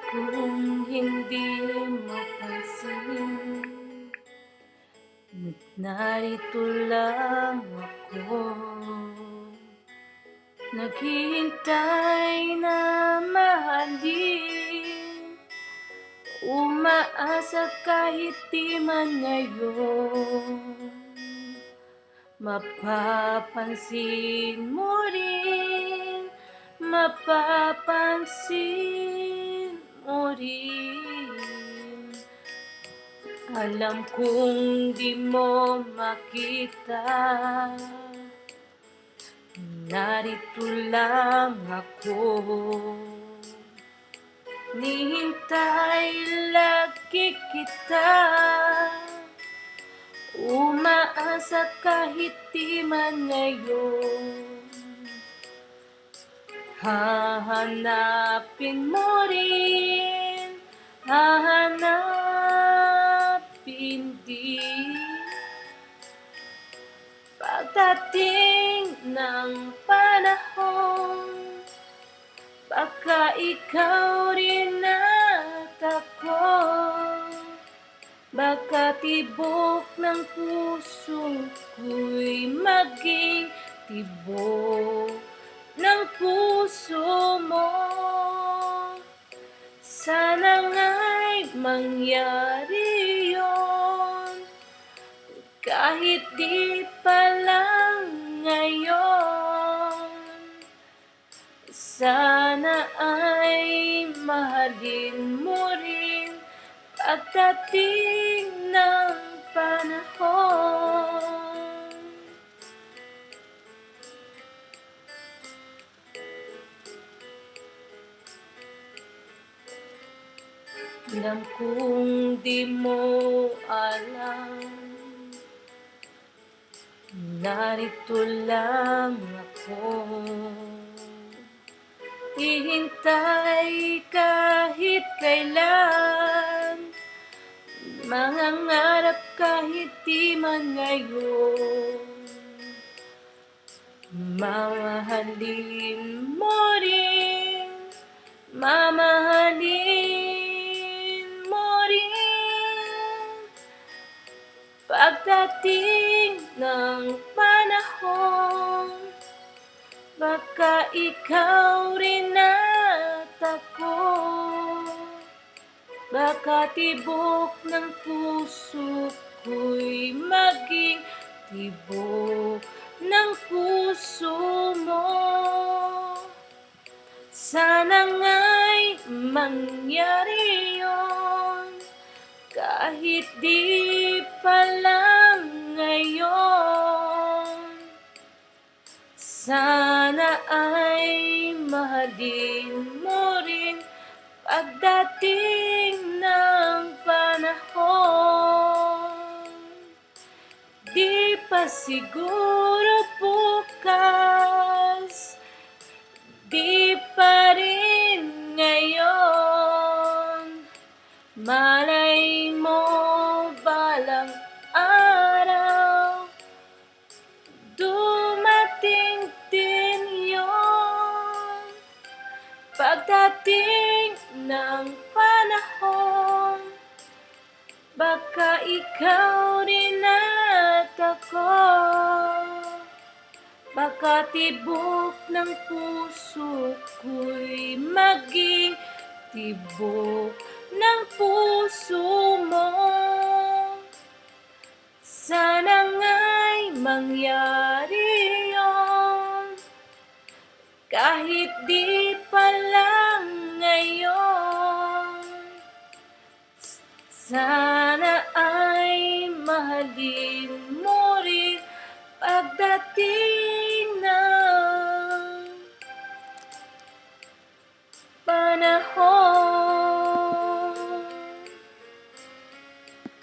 Kung hindi mo pansin, narito lang ako, naghihintay na mahalin, umaasa kahit di man ngayon. Mapapansin mo rin, mapapansin mo rin. Alam kong di mo makita, narito lang ako, nihintay lagi kita, umaasa kahit di man ngayon. Hahanapin mo rin, hahanapin din, pagdating ng panahon, baka ikaw rin at ako, baka tibok ng puso ko'y maging tibok ng puso mo. Sana nga'y mangyari yun, kahit di pa lang ngayon. Sana ay mahalin mo rin pagdating ng panahon. Alam kong di mo alam, narito lang ako, hihintay kahit kailan, mangangarap kahit di man ngayon. Mamahalin mo rin, mamahalin mo rin, pagdating ng panahon, baka ikaw rin at ako, baka tibok ng puso ko'y maging tibok ng puso mo. Sana nga'y mangyari yun, kahit di pa lang ngayon. Sana ay mahalin mo rin pagdating ng panahon. Di pa siguro bukas, di pa rin ngayon, malay mo balang araw, dumating din yun, pagdating ng panahon, baka ikaw rin at ako, baka tibok ng puso ko'y maging tibok ng puso mo. Sana nga'y mangyari yun, kahit di pa lang ngayon. Sana ay mahalin mo rin pagdating